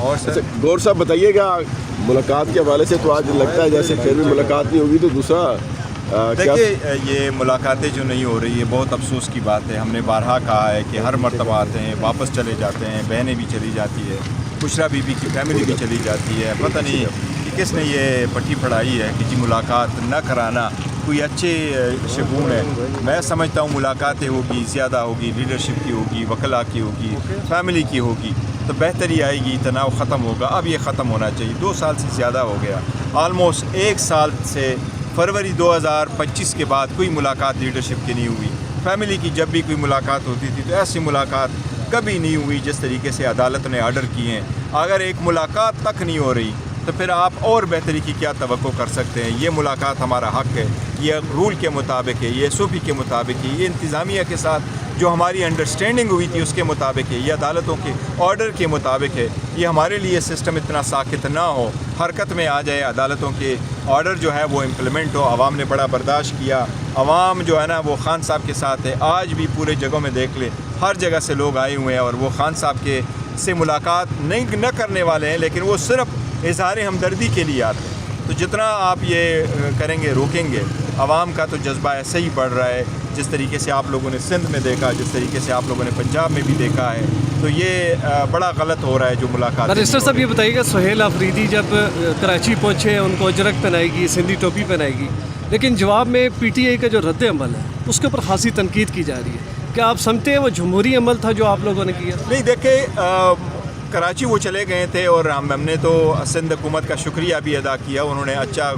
اور سر گور صاحب بتائیے گا ملاقات کے حوالے سے تو آج لگتا ہے جیسے پھر بھی ملاقات نہیں ہوگی، تو دوسرا دیکھیے یہ ملاقاتیں جو نہیں ہو رہی ہے بہت افسوس کی بات ہے. ہم نے بارہا کہا ہے کہ ہر مرتبہ آتے ہیں واپس چلے جاتے ہیں، بہنیں بھی چلی جاتی ہے، بشریٰ بی بی کی فیملی بھی چلی جاتی ہے. پتہ نہیں کہ کس نے یہ پٹی پڑھائی ہے کہ جی ملاقات نہ کرانا کوئی اچھے شگون ہے. میں سمجھتا ہوں ملاقاتیں ہوگی، زیادہ ہوگی، لیڈرشپ کی ہوگی، وکلاء کی ہوگی، فیملی کی ہوگی تو بہتری آئے گی، تناؤ ختم ہوگا. اب یہ ختم ہونا چاہیے. 2 سال سے زیادہ ہو گیا، آلموسٹ 1 سال سے فروری 2025 کے بعد کوئی ملاقات لیڈرشپ کی نہیں ہوئی. فیملی کی جب بھی کوئی ملاقات ہوتی تھی تو ایسی ملاقات کبھی نہیں ہوئی جس طریقے سے عدالت نے آرڈر کیے ہیں. اگر ایک ملاقات تک نہیں ہو رہی تو پھر آپ اور بہتری کی کیا توقع کر سکتے ہیں؟ یہ ملاقات ہمارا حق ہے، یہ رول کے مطابق ہے، یہ ایس او پی کے مطابق ہے، یہ انتظامیہ کے ساتھ جو ہماری انڈرسٹینڈنگ ہوئی تھی اس کے مطابق ہے، یہ عدالتوں کے آرڈر کے مطابق ہے. یہ ہمارے لیے سسٹم اتنا ساکت نہ ہو، حرکت میں آ جائے، عدالتوں کے آرڈر جو ہے وہ امپلیمنٹ ہو. عوام نے بڑا برداشت کیا، عوام جو ہے نا وہ خان صاحب کے ساتھ ہے. آج بھی پورے جگہوں میں دیکھ لیں، ہر جگہ سے لوگ آئے ہوئے ہیں اور وہ خان صاحب کے سے ملاقات نہیں نہ کرنے والے ہیں، لیکن وہ صرف اظہار ہمدردی کے لیے آتے ہیں. تو جتنا آپ یہ کریں گے، روکیں گے، عوام کا تو جذبہ ایسے ہی بڑھ رہا ہے جس طریقے سے آپ لوگوں نے سندھ میں دیکھا، جس طریقے سے آپ لوگوں نے پنجاب میں بھی دیکھا ہے. تو یہ بڑا غلط ہو رہا ہے جو ملاقات. رجسٹر صاحب یہ بتائیے گا، سہیل آفریدی جب کراچی پہنچے ان کو اجرک پہنائے گی، سندھی ٹوپی پہنائے گی، لیکن جواب میں پی ٹی آئی کا جو رد عمل ہے اس کے اوپر خاصی تنقید کی جا رہی ہے. کیا آپ سمجھتے ہیں وہ جمہوری عمل تھا جو آپ لوگوں نے کیا؟ نہیں، دیکھیں کراچی وہ چلے گئے تھے اور ہم نے تو سندھ حکومت کا شکریہ بھی ادا کیا. انہوں نے اچھا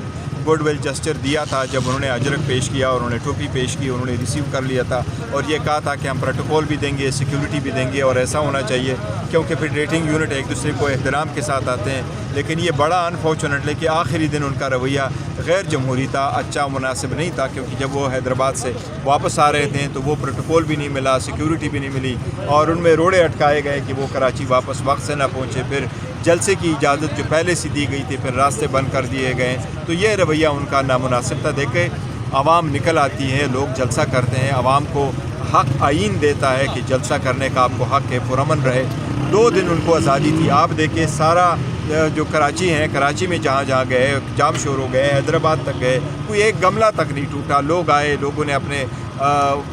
گڈ ول جسچر دیا تھا جب انہوں نے اجرک پیش کیا اور انہوں نے ٹوپی پیش کی، انہوں نے ریسیو کر لیا تھا اور یہ کہا تھا کہ ہم پروٹوکول بھی دیں گے، سیکیورٹی بھی دیں گے اور ایسا ہونا چاہیے کیونکہ فیڈریٹنگ یونٹ ایک دوسرے کو احترام کے ساتھ آتے ہیں. لیکن یہ بڑا انفارچونیٹلی کہ آخری دن ان کا رویہ غیر جمہوری تھا، اچھا مناسب نہیں تھا، کیونکہ جب وہ حیدرآباد سے واپس آ رہے تھے تو وہ پروٹوکول بھی نہیں ملا، سیکیورٹی بھی نہیں ملی اور ان میں روڑے اٹکائے گئے کہ وہ کراچی واپس وقت سے نہ پہنچے. پھر جلسے کی اجازت جو پہلے سے دی گئی تھی پھر راستے بند کر دیے گئے. تو یہ رویہ ان کا نامناسب تھا. دیکھیں عوام نکل آتی ہے، لوگ جلسہ کرتے ہیں، عوام کو حق آئین دیتا ہے کہ جلسہ کرنے کا آپ کو حق ہے، پرامن رہے. 2 دن ان کو آزادی تھی. آپ دیکھیں سارا جو کراچی ہیں، کراچی میں جہاں جہاں گئے، جام شور ہو گئے، حیدرآباد تک گئے، کوئی ایک گملہ تک نہیں ٹوٹا. لوگ آئے، لوگوں نے اپنے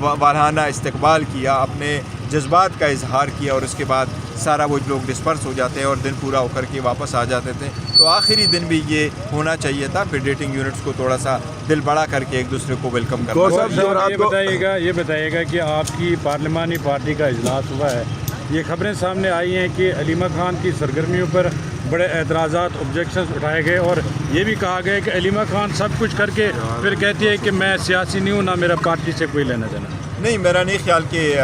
والہانہ استقبال کیا، اپنے جذبات کا اظہار کیا اور اس کے بعد سارا وہ لوگ ڈسپرس ہو جاتے ہیں اور دن پورا ہو کر کے واپس آ جاتے تھے. تو آخری دن بھی یہ ہونا چاہیے تھا، فیڈریٹنگ یونٹس کو تھوڑا سا دل بڑا کر کے ایک دوسرے کو ویلکم کرنا. یہ بتائیے گا کہ آپ کی پارلیمانی پارٹی کا اجلاس ہوا ہے، یہ خبریں سامنے آئی ہیں کہ علیمہ خان کی سرگرمیوں پر بڑے اعتراضات، آبجیکشنز اٹھائے گئے اور یہ بھی کہا گیا کہ علیمہ خان سب کچھ کر کے پھر کہتی ہے کہ میں سیاسی نہیں ہوں، نہ میرا پارٹی سے کوئی لینا دینا. نہیں، میرا نہیں خیال کہ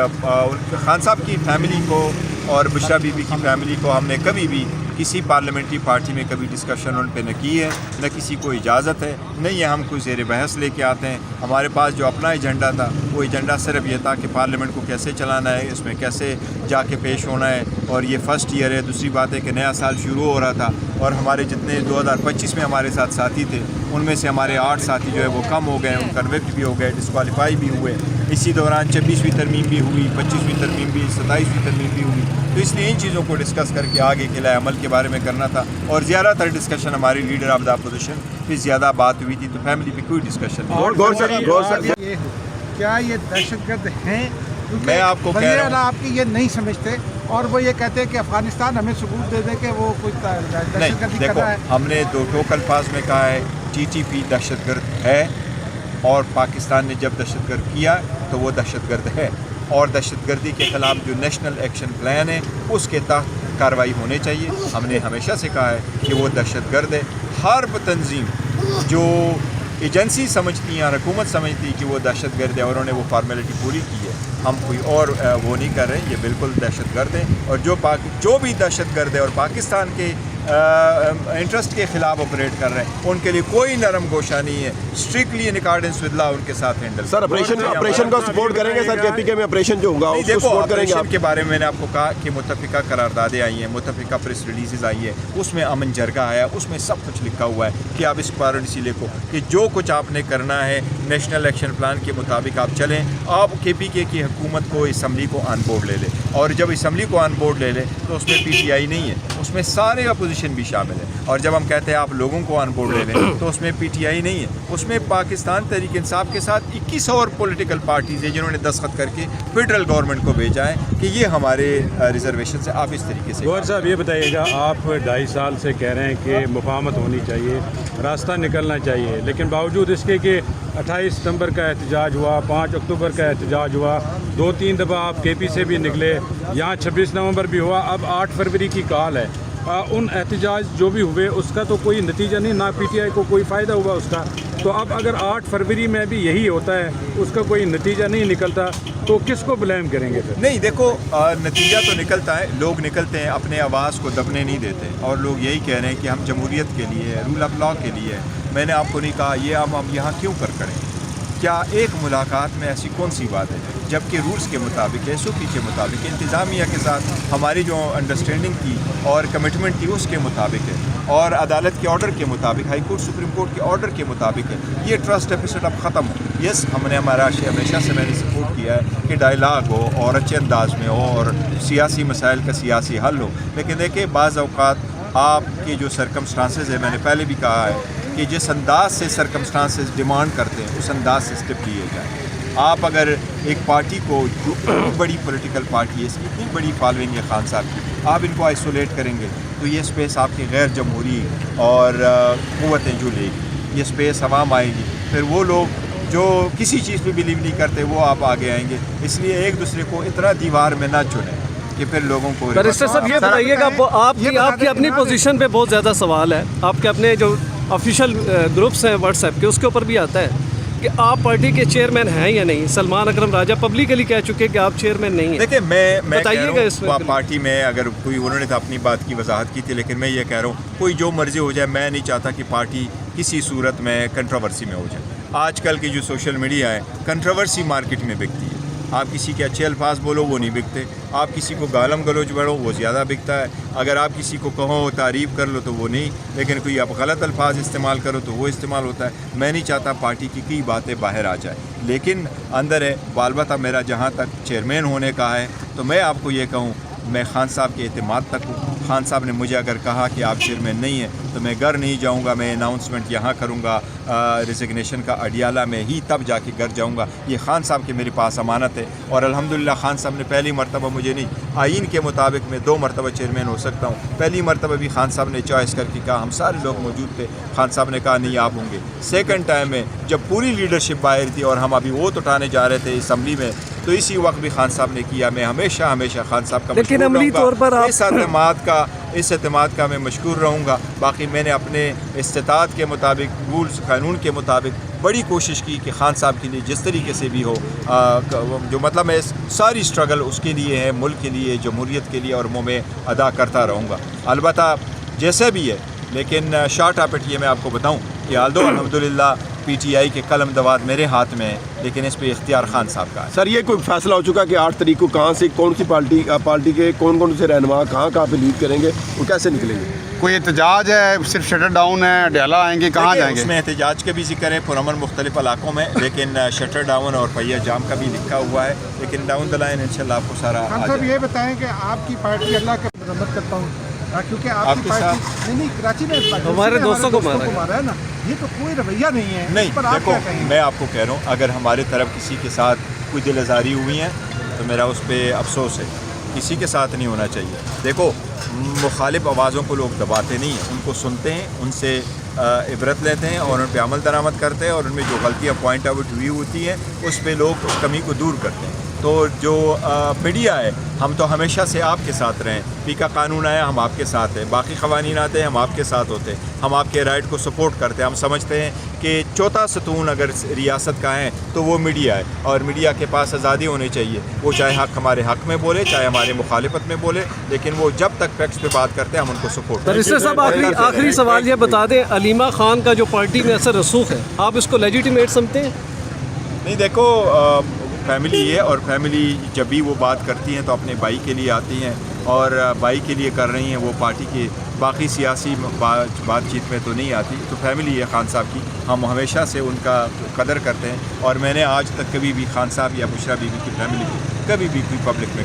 خان صاحب کی فیملی کو اور بشریٰ بی بی کی فیملی کو ہم نے کبھی بھی کسی پارلیمنٹری پارٹی میں کبھی ڈسکشن ان پہ نہ کی ہے، نہ کسی کو اجازت ہے، نہیں یہ ہم کوئی زیر بحث لے کے آتے ہیں. ہمارے پاس جو اپنا ایجنڈا تھا وہ ایجنڈا صرف یہ تھا کہ پارلیمنٹ کو کیسے چلانا ہے، اس میں کیسے جا کے پیش ہونا ہے. اور یہ فرسٹ ایئر ہے. دوسری بات ہے کہ نیا سال شروع ہو رہا تھا اور ہمارے جتنے 2025 میں ہمارے ساتھ ساتھی تھے ان میں سے ہمارے 8 ساتھی جو ہے وہ کم ہو گئے، ان کنوکٹ بھی ہو گئے، ڈسکوالیفائی بھی ہوئے. اسی دوران 26ویں ترمیم بھی ہوئی، 25ویں ترمیم بھی، 27ویں ترمیم بھی ہوئی. تو اس لیے ان چیزوں کو ڈسکس کر کے آگے کے عمل کے بارے میں کرنا تھا. اور زیادہ تر ڈسکشن ہماری لیڈر آف دا اپوزیشن پہ زیادہ بات ہوئی تھی، تو فیملی پہ کوئی ڈسکشن نہیں. کیا یہ دہشت گرد ہیں؟ میں آپ کو کہہ رہا ہوں، آپ کی یہ نہیں سمجھتے اور وہ یہ کہتے ہیں کہ افغانستان ہمیں ثبوت دے دے کہ وہ کوئی دہشت گردی کر رہا ہے. ہم نے 2 ٹوک الفاظ میں کہا ہے ٹی ٹی پی دہشت گرد ہے اور پاکستان نے جب دہشت گرد کیا تو وہ دہشت گرد ہے. اور دہشت گردی کے خلاف جو نیشنل ایکشن پلان ہے اس کے تحت کارروائی ہونے چاہیے. ہم نے ہمیشہ سے کہا ہے کہ وہ دہشت گرد ہے. ہر تنظیم جو ایجنسی سمجھتی ہیں اور حکومت سمجھتی ہے کہ وہ دہشت گرد ہے اور انہوں نے وہ فارمیلٹی پوری کی ہے، ہم کوئی اور وہ نہیں کر رہے. یہ بالکل دہشت گرد ہیں اور جو بھی دہشت گرد ہے اور پاکستان کے انٹرسٹ کے خلاف آپریٹ کر رہے ہیں ان کے لیے کوئی نرم گوشہ نہیں ہے. Strictly in accordance with law ان کے ساتھ ہینڈل. سر آپریشن کا سپورٹ کریں گے سر؟ کے پی کے میں آپریشن جو ہوگا اس کو سپورٹ کریں گے؟ آپریشن کے بارے میں میں نے آپ کو کہا کہ متفقہ قراردادیں آئی ہیں، متفقہ پریس ریلیزز آئی ہے، اس میں امن جرگہ آیا، اس میں سب کچھ لکھا ہوا ہے کہ آپ اس پالیسی لے کو کہ جو کچھ آپ نے کرنا ہے نیشنل ایکشن پلان کے مطابق آپ چلیں. آپ کے پی کے کی حکومت کو، اسمبلی کو آن بورڈ لے لیں. اور جب اسمبلی کو آن بورڈ لے لے تو اس میں پی ٹی آئی نہیں ہے، اس میں سارے اپوزیشن بھی شامل ہے. اور جب ہم کہتے ہیں آپ لوگوں کو آن بورڈ لے لیں تو اس میں پی ٹی آئی نہیں ہے، اس میں پاکستان تحریک انصاف کے ساتھ 21 اور پولیٹیکل پارٹیز ہیں جنہوں نے دستخط کر کے فیڈرل گورنمنٹ کو بھیجا ہے کہ یہ ہمارے ریزرویشن سے آپ اس طریقے سے. گوہر صاحب یہ بتائیے گا، آپ 2.5 سال سے کہہ رہے ہیں کہ مفاہمت ہونی چاہیے، راستہ نکلنا چاہیے، لیکن باوجود اس کے کہ 28 ستمبر کا احتجاج ہوا، 5 اکتوبر کا احتجاج ہوا، 2-3 دفعہ آپ کے پی سے بھی نکلے، یہاں 26 نومبر بھی ہوا، اب 8 فروری کی کال ہے. ان احتجاج جو بھی ہوئے اس کا تو کوئی نتیجہ نہیں، نہ پی ٹی آئی کو کوئی فائدہ ہوا اس کا. تو اب اگر 8 فروری میں بھی یہی ہوتا ہے، اس کا کوئی نتیجہ نہیں نکلتا، تو کس کو بلیم کریں گے پھر؟ نہیں دیکھو، نتیجہ تو نکلتا ہے، لوگ نکلتے ہیں، اپنے آواز کو دبنے نہیں دیتے، اور لوگ یہی کہہ رہے ہیں کہ ہم جمہوریت کے لیے، رول آف لا کے لیے. میں نے آپ کو نہیں کہا یہ ہم یہاں کیوں کریں؟ کیا ایک ملاقات میں ایسی کون سی بات ہے جبکہ رولز کے مطابق، ایس او پی کے مطابق، انتظامیہ کے ساتھ ہماری جو انڈرسٹینڈنگ تھی اور کمٹمنٹ تھی اس کے مطابق ہے، اور عدالت کے آرڈر کے مطابق، ہائی کورٹ سپریم کورٹ کے آرڈر کے مطابق ہے. یہ ٹرسٹ ڈیفیسٹ اب ختم ہو. یس، ہم نے ہمیشہ سے میں نے سپورٹ کیا ہے کہ ڈائلاگ ہو اور اچھے انداز میں ہو اور سیاسی مسائل کا سیاسی حل ہو. لیکن دیکھیں بعض اوقات آپ کے جو سرکمسٹانسز ہیں، میں نے پہلے بھی کہا ہے کہ جس انداز سے سرکمسٹانسز ڈیمانڈ کرتے ہیں اس انداز سے اسٹیپ لیے جائیں. آپ اگر ایک پارٹی کو، جو اتنی بڑی پولیٹیکل پارٹی ہے، اس کی اتنی بڑی فالوئنگ ہے خان صاحب کی، آپ ان کو آئسولیٹ کریں گے تو یہ اسپیس آپ کی غیر جمہوری اور قوتیں جو لے گی، یہ اسپیس عوام آئے گی. پھر وہ لوگ جو کسی چیز پہ بلیو نہیں کرتے وہ آپ آگے آئیں گے. اس لیے ایک دوسرے کو اتنا دیوار میں نہ چنیں کہ پھر لوگوں کو. بیرسٹر صاحب یہ بتائیے گا، آپ کی اپنی پوزیشن پہ بہت زیادہ سوال ہے، آپ کے اپنے جو آفیشیل گروپس ہیں واٹس ایپ کے، اس کے اوپر بھی آتا ہے کہ آپ پارٹی کے چیئرمین ہیں یا نہیں. سلمان اکرم راجہ پبلکلی کہہ چکے کہ آپ چیئرمین نہیں ہیں. دیکھیں میں بتائیے گا اس میں پارٹی میں اگر کوئی، انہوں نے تو اپنی بات کی وضاحت کی تھی، لیکن میں یہ کہہ رہا ہوں کوئی جو مرضی ہو جائے، میں نہیں چاہتا کہ پارٹی کسی صورت میں کنٹروورسی میں ہو جائے. آج کل کی جو سوشل میڈیا ہے، کنٹروورسی مارکیٹ میں بکتی ہے. آپ کسی کے اچھے الفاظ بولو وہ نہیں بکتے، آپ کسی کو گالم گلوچ بڑھو وہ زیادہ بکتا ہے. اگر آپ کسی کو کہو تعریف کر لو تو وہ نہیں، لیکن کوئی آپ غلط الفاظ استعمال کرو تو وہ استعمال ہوتا ہے. میں نہیں چاہتا پارٹی کی کئی باتیں باہر آ جائیں، لیکن اندر ہے. البتہ میرا جہاں تک چیئرمین ہونے کا ہے تو میں آپ کو یہ کہوں، میں خان صاحب کے اعتماد تک ہوں. خان صاحب نے مجھے اگر کہا کہ آپ چیئرمین نہیں ہیں تو میں گھر نہیں جاؤں گا، میں اناؤنسمنٹ یہاں کروں گا ریزگنیشن کا اڈیالہ میں ہی، تب جا کے گھر جاؤں گا. یہ خان صاحب کی میرے پاس امانت ہے، اور الحمدللہ خان صاحب نے پہلی مرتبہ مجھے نہیں، آئین کے مطابق میں 2 مرتبہ چیئرمین ہو سکتا ہوں. پہلی مرتبہ بھی خان صاحب نے چوائس کر کے کہا، ہم سارے لوگ موجود تھے، خان صاحب نے کہا نہیں آپ ہوں گے. سیکنڈ ٹائم میں جب پوری لیڈرشپ باہر تھی اور ہم ابھی ووٹ اٹھانے جا رہے تھے اسمبلی میں، تو اسی وقت بھی خان صاحب نے کیا. میں ہمیشہ خان صاحب کا لیکن عملی طور پر اس اعتماد کا میں مشکور رہوں گا. باقی میں نے اپنے استطاعت کے مطابق، رولز قانون کے مطابق بڑی کوشش کی کہ خان صاحب کے لیے جس طریقے سے بھی ہو، جو مطلب میں ساری اسٹرگل اس کے لیے ہے، ملک کے لیے، جمہوریت کے لیے، اور میں ادا کرتا رہوں گا. البتہ جیسے بھی ہے، لیکن شارٹ آف اٹ یہ میں آپ کو بتاؤں کہ آلدو الحمدللہ پی ٹی آئی کے قلم دواد میرے ہاتھ میں ہے، لیکن اس پہ اختیار خان صاحب کا ہے. سر یہ کوئی فیصلہ ہو چکا کہ 8 تاریخ کو کہاں سے کون سی پارٹی کے کون سے رہنما کہاں پہ لیڈ کریں گے اور کیسے نکلیں گے؟ کوئی احتجاج ہے، صرف شٹر ڈاؤن ہے، ڈیالہ آئیں گے، کہاں جائیں گے؟ اس میں احتجاج کا بھی ذکر ہے پرامن مختلف علاقوں میں، لیکن شٹر ڈاؤن اور پہیہ جام کا بھی لکھا ہوا ہے، لیکن ڈاؤن دا لائن انشاءاللہ آپ کو سارا خان صاحب یہ بتائیں کہ آپ کی پارٹی، اللہ کا مذمت کرتا ہوں کیونکہ آپ کی پارٹی نہیں کراچی میں ہمارے دوستوں کو مارا ہے نا، یہ تو کوئی رویہ نہیں ہے. نہیں دیکھو، میں آپ کو کہہ رہا ہوں اگر ہمارے طرف کسی کے ساتھ کوئی دل آزاری ہوئی ہے تو میرا اس پہ افسوس ہے، کسی کے ساتھ نہیں ہونا چاہیے. دیکھو مخالف آوازوں کو لوگ دباتے نہیں ہیں، ان کو سنتے ہیں، ان سے عبرت لیتے ہیں اور ان پہ عمل درآمد کرتے ہیں، اور ان میں جو غلطیاں پوائنٹ آؤٹ ہوئی ہوتی ہیں اس پہ لوگ اس کمی کو دور کرتے ہیں. تو جو میڈیا ہے، ہم تو ہمیشہ سے آپ کے ساتھ رہیں. پی کا قانون آیا ہم آپ کے ساتھ ہیں، باقی قوانین آتے ہیں ہم آپ کے ساتھ ہوتے ہیں، ہم آپ کے رائٹ کو سپورٹ کرتے ہیں. ہم سمجھتے ہیں کہ چوتھا ستون اگر ریاست کا ہے تو وہ میڈیا ہے، اور میڈیا کے پاس آزادی ہونی چاہیے. وہ چاہے حق ہمارے حق میں بولے، چاہے ہمارے مخالفت میں بولے، لیکن وہ جب تک فیکٹس پہ بات کرتے ہیں ہم ان کو سپورٹ کرتے ہیں. بیرسٹر صاحب آخری سوال یہ بتا دیں، علیمہ خان کا جو پارٹی میں اثر رسوخ ہے، آپ اس کو لیجیٹیمیٹ سمجھتے ہیں؟ نہیں دیکھو، فیملی ہے، اور فیملی جب بھی وہ بات کرتی ہیں تو اپنے بھائی کے لیے آتی ہیں، اور بھائی کے لیے کر رہی ہیں، وہ پارٹی کے باقی سیاسی بات چیت میں تو نہیں آتی. تو فیملی ہے خان صاحب کی، ہم ہمیشہ سے ان کا قدر کرتے ہیں، اور میں نے آج تک کبھی بھی خان صاحب یا بشرا بی بی کی فیملی کو کبھی بھی کوئی پبلک میں